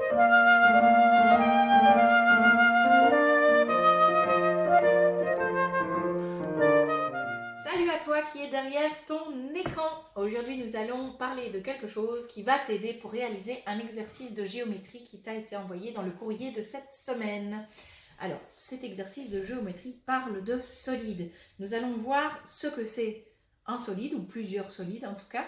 Salut à toi qui est derrière ton écran. Aujourd'hui, nous allons parler de quelque chose qui va t'aider pour réaliser un exercice de géométrie qui t'a été envoyé dans le courrier de cette semaine. Alors, cet exercice de géométrie parle de solide. Nous allons voir ce que c'est un solide ou plusieurs solides en tout cas.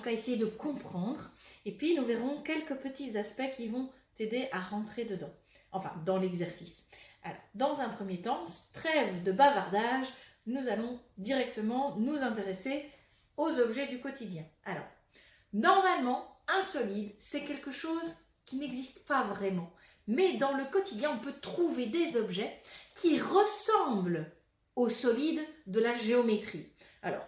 Essayer de comprendre. Et puis, nous verrons quelques petits aspects qui vont t'aider à rentrer dedans. Enfin, dans l'exercice. Alors, dans un premier temps, trêve de bavardage, nous allons directement nous intéresser aux objets du quotidien. Alors, normalement, un solide, c'est quelque chose qui n'existe pas vraiment. Mais dans le quotidien, on peut trouver des objets qui ressemblent aux solides de la géométrie. Alors,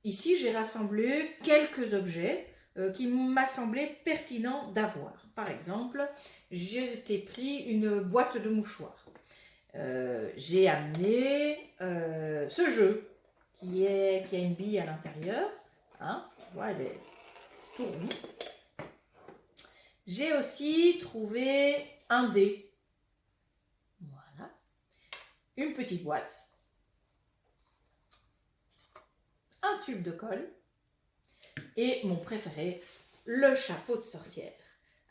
ici, j'ai rassemblé quelques objets qui m'a semblé pertinent d'avoir. Par exemple, j'ai pris une boîte de mouchoirs. J'ai amené ce jeu qui a une bille à l'intérieur. Hein, tu vois, elle est tout rond. J'ai aussi trouvé un dé. Voilà. Une petite boîte. Un tube de colle. Et mon préféré, le chapeau de sorcière.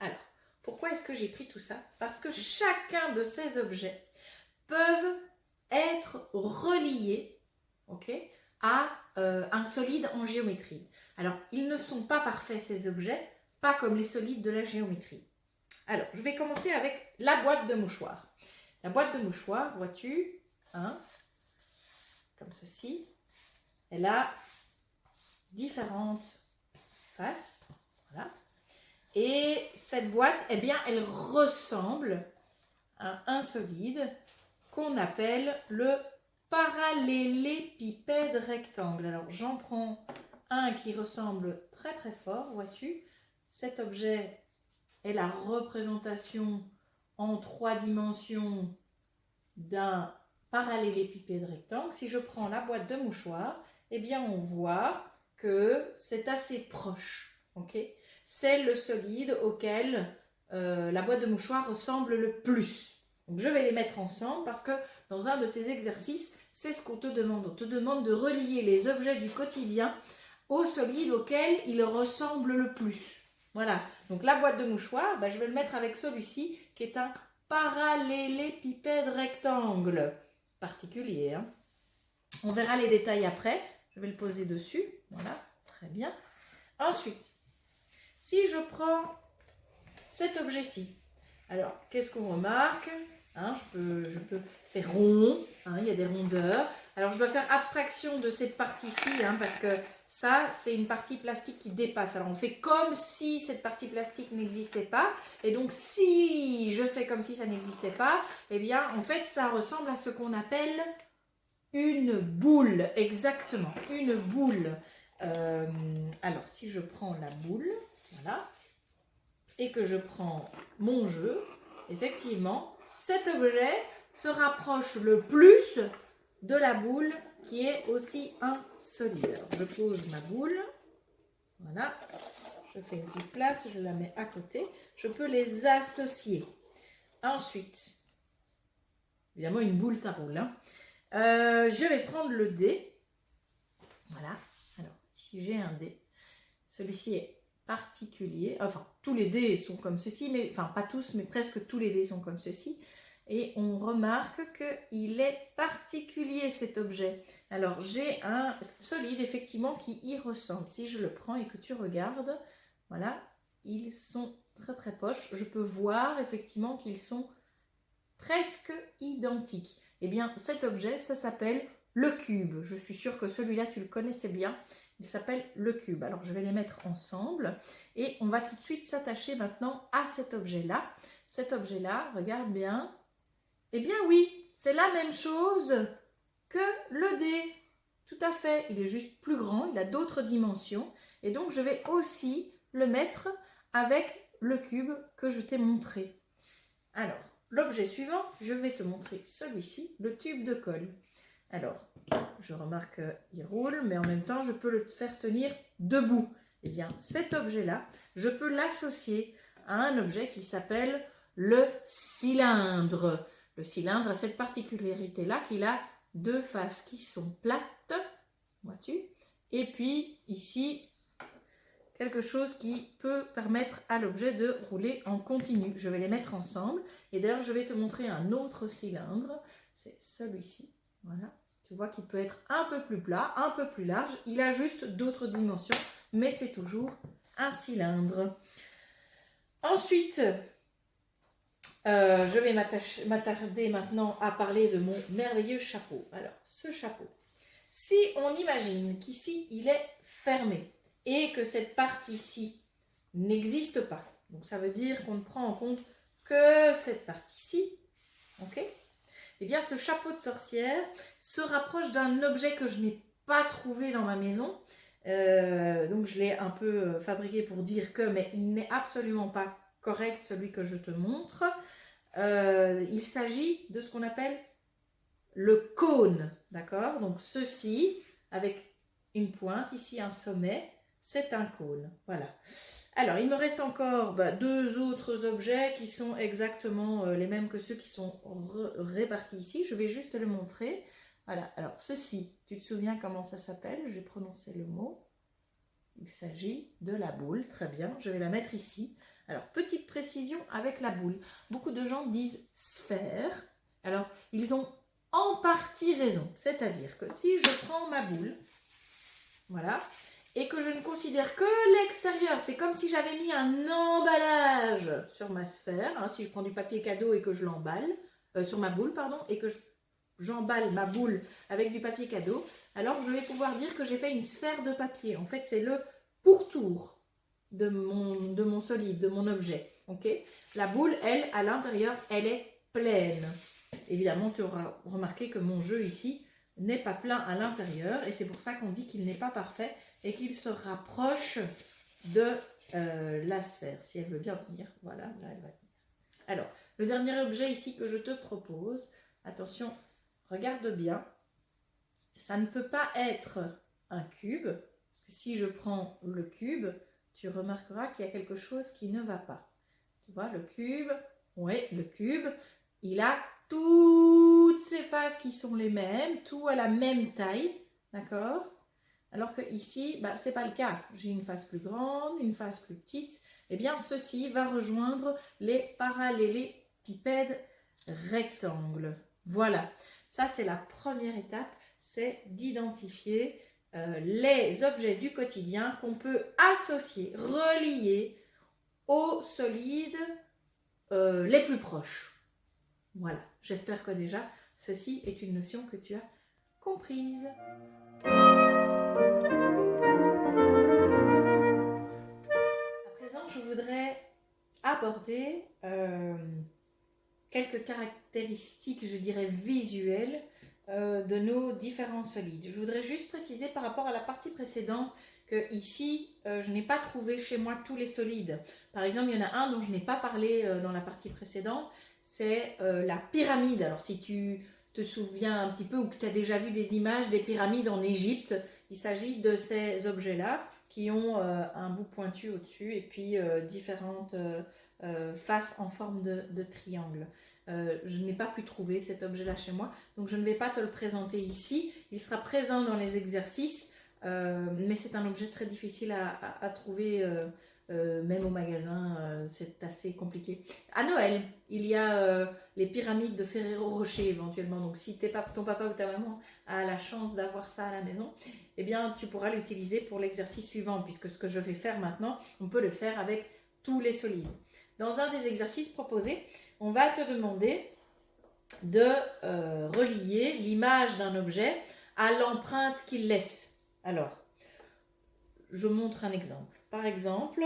Alors, pourquoi est-ce que j'ai pris tout ça? Parce que chacun de ces objets peuvent être reliés, à un solide en géométrie. Alors, ils ne sont pas parfaits ces objets, pas comme les solides de la géométrie. Alors, je vais commencer avec la boîte de mouchoirs. La boîte de mouchoirs, vois-tu, comme ceci, elle a différentes faces, voilà. Et cette boîte, eh bien, elle ressemble à un solide qu'on appelle le parallélépipède rectangle. Alors, j'en prends un qui ressemble très très fort, vois-tu. Cet objet est la représentation en 3 dimensions d'un parallélépipède rectangle. Si je prends la boîte de mouchoirs, eh bien, on voit que c'est assez proche, C'est le solide auquel la boîte de mouchoirs ressemble le plus. Donc, je vais les mettre ensemble parce que dans un de tes exercices, c'est ce qu'on te demande. On te demande de relier les objets du quotidien au solide auquel ils ressemblent le plus. Voilà. Donc, la boîte de mouchoirs, je vais le mettre avec celui-ci qui est un parallélépipède rectangle particulier. On verra les détails après. Je vais le poser dessus. Voilà. Très bien. Ensuite, si je prends cet objet-ci, alors, qu'est-ce qu'on remarque? C'est rond, il y a des rondeurs. Alors, je dois faire abstraction de cette partie-ci, parce que ça, c'est une partie plastique qui dépasse. Alors, on fait comme si cette partie plastique n'existait pas. Et donc, si je fais comme si ça n'existait pas, eh bien, en fait, ça ressemble à ce qu'on appelle une boule. Exactement, une boule. Alors, si je prends la boule, voilà, et que je prends mon jeu, effectivement, cet objet se rapproche le plus de la boule qui est aussi un solide. Alors, je pose ma boule, voilà, je fais une petite place, je la mets à côté, je peux les associer. Ensuite, évidemment une boule ça roule, je vais prendre le dé, voilà, alors ici j'ai un dé, celui-ci est particulier, enfin tous les dés sont comme ceci, mais enfin pas tous, mais presque tous les dés sont comme ceci, et on remarque qu'il est particulier cet objet. Alors j'ai un solide effectivement qui y ressemble. Si je le prends et que tu regardes, voilà, ils sont très très proches. Je peux voir effectivement qu'ils sont presque identiques. Eh bien cet objet, ça s'appelle le cube. Je suis sûre que celui-là tu le connaissais bien. Il s'appelle le cube. Alors, je vais les mettre ensemble et on va tout de suite s'attacher maintenant à cet objet-là. Cet objet-là, regarde bien. Eh bien oui, c'est la même chose que le dé. Tout à fait. Il est juste plus grand, il a d'autres dimensions. Et donc, je vais aussi le mettre avec le cube que je t'ai montré. Alors, l'objet suivant, je vais te montrer celui-ci, le tube de colle. Alors, je remarque qu'il roule, mais en même temps, je peux le faire tenir debout. Eh bien, cet objet-là, je peux l'associer à un objet qui s'appelle le cylindre. Le cylindre a cette particularité-là qu'il a deux faces qui sont plates, vois-tu? Et puis ici, quelque chose qui peut permettre à l'objet de rouler en continu. Je vais les mettre ensemble. Et d'ailleurs, je vais te montrer un autre cylindre. C'est celui-ci. Voilà. Tu vois qu'il peut être un peu plus plat, un peu plus large. Il a juste d'autres dimensions, mais c'est toujours un cylindre. Ensuite, je vais m'attarder maintenant à parler de mon merveilleux chapeau. Alors, ce chapeau, si on imagine qu'ici, il est fermé et que cette partie-ci n'existe pas, donc ça veut dire qu'on ne prend en compte que cette partie-ci, ok? Eh bien, ce chapeau de sorcière se rapproche d'un objet que je n'ai pas trouvé dans ma maison. Donc, je l'ai un peu fabriqué pour dire que, mais il n'est absolument pas correct, celui que je te montre. Il s'agit de ce qu'on appelle le cône, d'accord? Donc, ceci, avec une pointe, ici un sommet, c'est un cône, voilà. Alors, il me reste encore deux autres objets qui sont exactement les mêmes que ceux qui sont répartis ici. Je vais juste te le montrer. Voilà, alors ceci, tu te souviens comment ça s'appelle? J'ai prononcé le mot. Il s'agit de la boule, très bien. Je vais la mettre ici. Alors, petite précision avec la boule. Beaucoup de gens disent sphère. Alors, ils ont en partie raison. C'est-à-dire que si je prends ma boule, voilà, et que je ne considère que l'extérieur, c'est comme si j'avais mis un emballage sur ma sphère, hein, si je prends du papier cadeau et que je l'emballe, sur ma boule, pardon, et que j'emballe ma boule avec du papier cadeau, alors je vais pouvoir dire que j'ai fait une sphère de papier. En fait, c'est le pourtour de mon solide, de mon objet. Okay, la boule, elle, à l'intérieur, elle est pleine. Évidemment, tu auras remarqué que mon jeu ici n'est pas plein à l'intérieur et c'est pour ça qu'on dit qu'il n'est pas parfait et qu'il se rapproche de la sphère. Si elle veut bien tenir, voilà, là elle va tenir. Alors, le dernier objet ici que je te propose, attention, regarde bien, ça ne peut pas être un cube, parce que si je prends le cube, tu remarqueras qu'il y a quelque chose qui ne va pas. Tu vois, le cube, oui, le cube, il a toutes ces faces qui sont les mêmes, tout à la même taille, d'accord? Alors que ici, ce n'est pas le cas. J'ai une face plus grande, une face plus petite. Eh bien, ceci va rejoindre les parallélépipèdes rectangles. Voilà, ça c'est la première étape, c'est d'identifier les objets du quotidien qu'on peut associer, relier aux solides les plus proches. Voilà, j'espère que déjà, ceci est une notion que tu as comprise. À présent, je voudrais aborder quelques caractéristiques, je dirais, visuelles de nos différents solides. Je voudrais juste préciser par rapport à la partie précédente que ici, je n'ai pas trouvé chez moi tous les solides. Par exemple, il y en a un dont je n'ai pas parlé dans la partie précédente, c'est la pyramide. Alors, si tu te souviens un petit peu ou que tu as déjà vu des images des pyramides en Égypte, il s'agit de ces objets-là qui ont un bout pointu au-dessus et puis différentes faces en forme de triangle. Je n'ai pas pu trouver cet objet-là chez moi, donc je ne vais pas te le présenter ici. Il sera présent dans les exercices, mais c'est un objet très difficile à trouver, même au magasin, c'est assez compliqué. À Noël, il y a les pyramides de Ferrero Rocher éventuellement, donc si ton papa ou ta maman a la chance d'avoir ça à la maison, eh bien tu pourras l'utiliser pour l'exercice suivant, puisque ce que je vais faire maintenant, on peut le faire avec tous les solides. Dans un des exercices proposés, on va te demander de relier l'image d'un objet à l'empreinte qu'il laisse. Alors, je montre un exemple. Par exemple,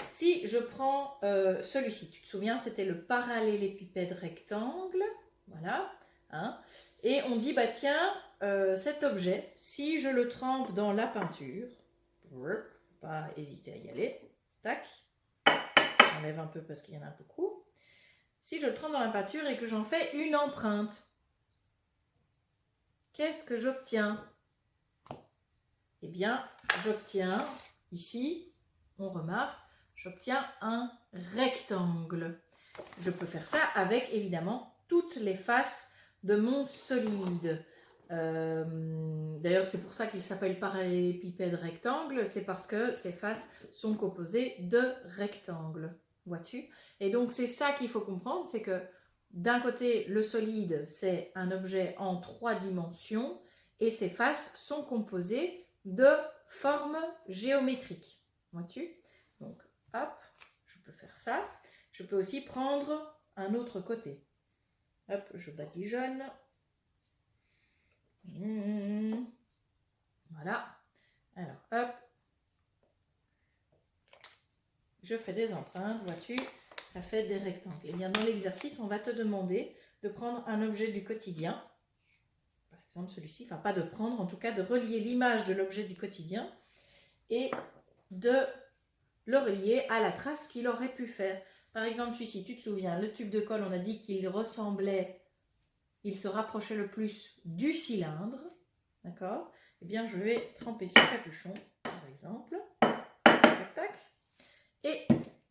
si je prends celui-ci, tu te souviens, c'était le parallélépipède rectangle, voilà, hein, et on dit, tiens, cet objet, si je le trempe dans la peinture, pas hésiter à y aller, tac, j'enlève un peu parce qu'il y en a beaucoup. Si je le trempe dans la peinture et que j'en fais une empreinte, qu'est-ce que j'obtiens? Eh bien, j'obtiens ici, on remarque, j'obtiens un rectangle. Je peux faire ça avec évidemment toutes les faces de mon solide. D'ailleurs, c'est pour ça qu'il s'appelle parallélépipède rectangle, c'est parce que ces faces sont composées de rectangles, vois-tu? Et donc, c'est ça qu'il faut comprendre, c'est que d'un côté, le solide, c'est un objet en 3 dimensions et ses faces sont composées de formes géométriques, vois-tu? Donc, hop, je peux faire ça. Je peux aussi prendre un autre côté. Hop, je badigeonne. Voilà. Alors, hop. Je fais des empreintes, vois-tu, ça fait des rectangles. Et bien, dans l'exercice, on va te demander de prendre un objet du quotidien. Par exemple, celui-ci. Enfin, pas de prendre, en tout cas, de relier l'image de l'objet du quotidien et de le relier à la trace qu'il aurait pu faire. Par exemple, celui-ci, tu te souviens, le tube de colle, on a dit qu'il ressemblait, il se rapprochait le plus du cylindre. D'accord? Eh bien, je vais tremper ce capuchon, par exemple. Tac, tac. Et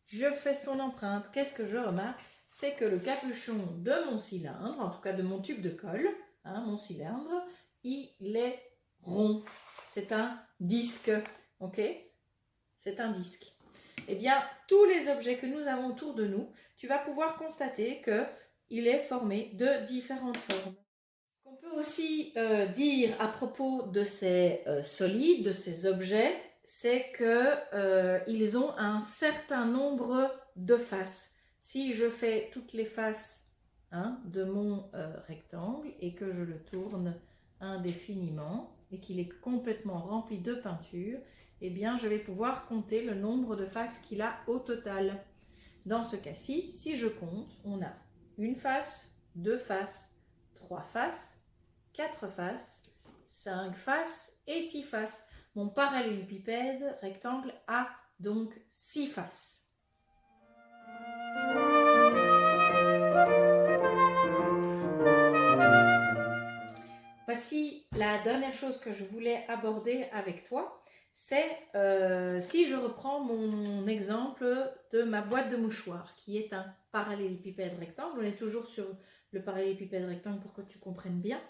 je fais son empreinte. Qu'est-ce que je remarque? C'est que le capuchon de mon cylindre, en tout cas de mon tube de colle, mon cylindre, il est rond. C'est un disque. Ok? C'est un disque. Eh bien, tous les objets que nous avons autour de nous, tu vas pouvoir constater qu'il est formé de différentes formes. Ce qu'on peut aussi dire à propos de ces solides, de ces objets, c'est qu'ils ont un certain nombre de faces. Si je fais toutes les faces de mon rectangle et que je le tourne indéfiniment et qu'il est complètement rempli de peinture, eh bien je vais pouvoir compter le nombre de faces qu'il a au total. Dans ce cas-ci, si je compte, on a une face, 2 faces, 3 faces, 4 faces, 5 faces et 6 faces. Mon parallélépipède rectangle a donc 6 faces. Voici la dernière chose que je voulais aborder avec toi. C'est si je reprends mon exemple de ma boîte de mouchoirs, qui est un parallélépipède rectangle. On est toujours sur le parallélépipède rectangle pour que tu comprennes bien.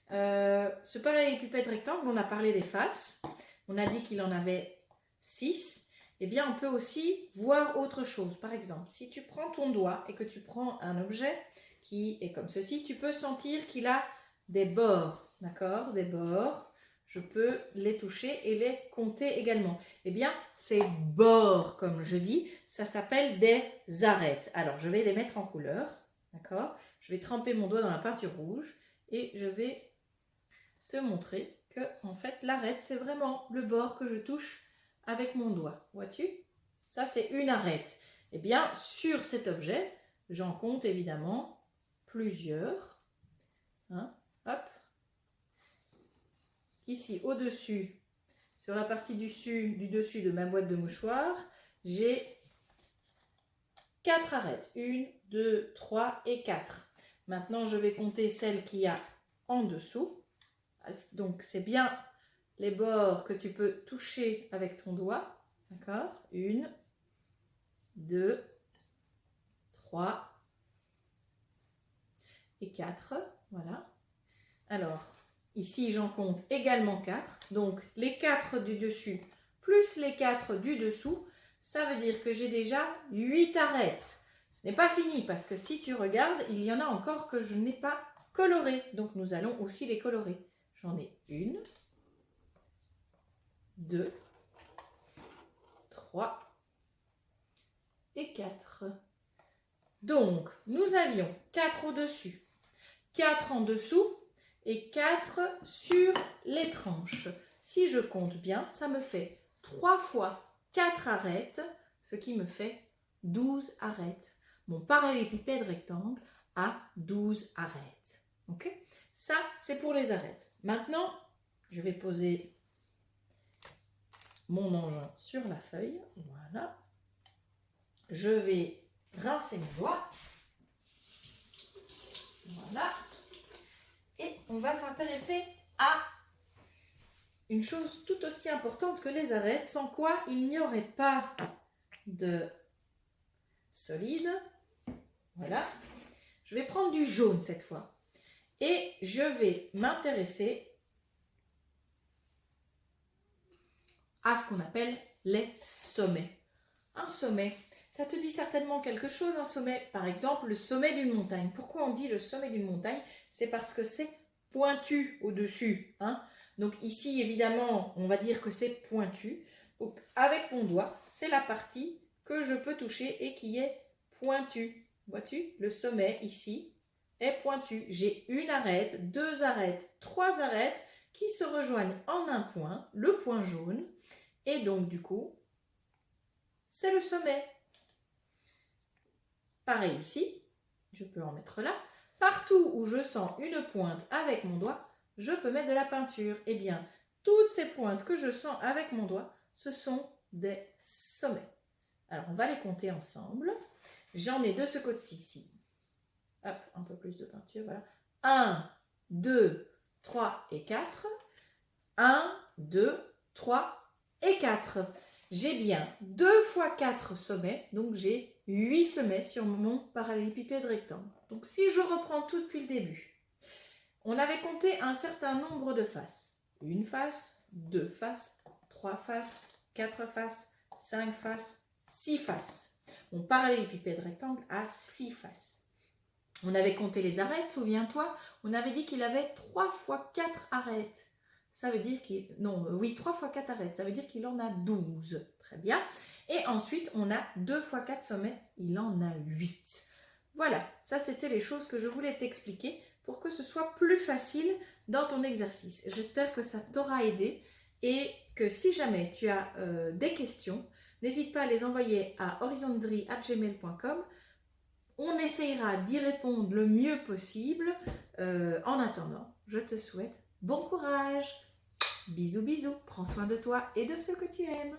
Ce parallélépipède rectangle, on a parlé des faces. On a dit qu'il en avait 6. Eh bien, on peut aussi voir autre chose. Par exemple, si tu prends ton doigt et que tu prends un objet qui est comme ceci, tu peux sentir qu'il a des bords, d'accord? Des bords. Je peux les toucher et les compter également. Eh bien, ces bords, comme je dis, ça s'appelle des arêtes. Alors, je vais les mettre en couleur, d'accord? Je vais tremper mon doigt dans la peinture rouge et je vais te montrer que, en fait, l'arête, c'est vraiment le bord que je touche avec mon doigt. Vois-tu? Ça, c'est une arête. Eh bien, sur cet objet, j'en compte évidemment plusieurs. Hop. Ici, au-dessus, sur la partie du dessus de ma boîte de mouchoirs, j'ai 4 arêtes. 1, 2, 3 et 4. Maintenant, je vais compter celle qu'il y a en dessous. Donc, c'est bien les bords que tu peux toucher avec ton doigt. D'accord? 1, 2, 3 et 4. Voilà. Alors, ici, j'en compte également 4. Donc, les 4 du dessus plus les 4 du dessous, ça veut dire que j'ai déjà 8 arêtes. Ce n'est pas fini parce que si tu regardes, il y en a encore que je n'ai pas colorées. Donc, nous allons aussi les colorer. J'en ai 1, 2, 3 et 4. Donc, nous avions 4 au-dessus, 4 en dessous et 4 sur les tranches. Si je compte bien, ça me fait 3 fois 4 arêtes, ce qui me fait 12 arêtes. Mon parallélépipède rectangle a 12 arêtes. Ok? Ça, c'est pour les arêtes. Maintenant, je vais poser mon engin sur la feuille. Voilà. Je vais rincer mes doigts. Voilà. Et on va s'intéresser à une chose tout aussi importante que les arêtes, sans quoi il n'y aurait pas de solide. Voilà. Je vais prendre du jaune cette fois. Et je vais m'intéresser à ce qu'on appelle les sommets. Un sommet, ça te dit certainement quelque chose, un sommet, par exemple, le sommet d'une montagne. Pourquoi on dit le sommet d'une montagne? C'est parce que c'est pointu au-dessus. Hein? Donc ici, évidemment, on va dire que c'est pointu. Donc avec mon doigt, c'est la partie que je peux toucher et qui est pointue. Vois-tu? Le sommet ici est pointu. J'ai une arête, deux arêtes, trois arêtes qui se rejoignent en un point, le point jaune. Et donc du coup, c'est le sommet. Pareil ici, je peux en mettre là. Partout où je sens une pointe avec mon doigt, je peux mettre de la peinture. Eh bien, toutes ces pointes que je sens avec mon doigt, ce sont des sommets. Alors, on va les compter ensemble. J'en ai de ce côté-ci. Hop, un peu plus de peinture, voilà. 1, 2, 3 et 4. 1, 2, 3 et 4. J'ai bien 2 fois 4 sommets, donc j'ai 8 sommets sur mon parallélépipède rectangle. Donc si je reprends tout depuis le début, on avait compté un certain nombre de faces. Une face, 2 faces, 3 faces, 4 faces, 5 faces, 6 faces. Mon parallélépipède rectangle a 6 faces. On avait compté les arêtes, souviens-toi, on avait dit qu'il avait 3 fois 4 arêtes. Ça veut dire qu'il... Non, oui, 3 fois 4 arêtes, ça veut dire qu'il en a 12. Très bien. Et ensuite, on a 2 fois 4 sommets, il en a 8. Voilà, ça c'était les choses que je voulais t'expliquer pour que ce soit plus facile dans ton exercice. J'espère que ça t'aura aidé et que si jamais tu as des questions, n'hésite pas à les envoyer à horizontedrie@gmail.com. On essayera d'y répondre le mieux possible. En attendant, je te souhaite bon courage. Bisous, bisous. Prends soin de toi et de ceux que tu aimes.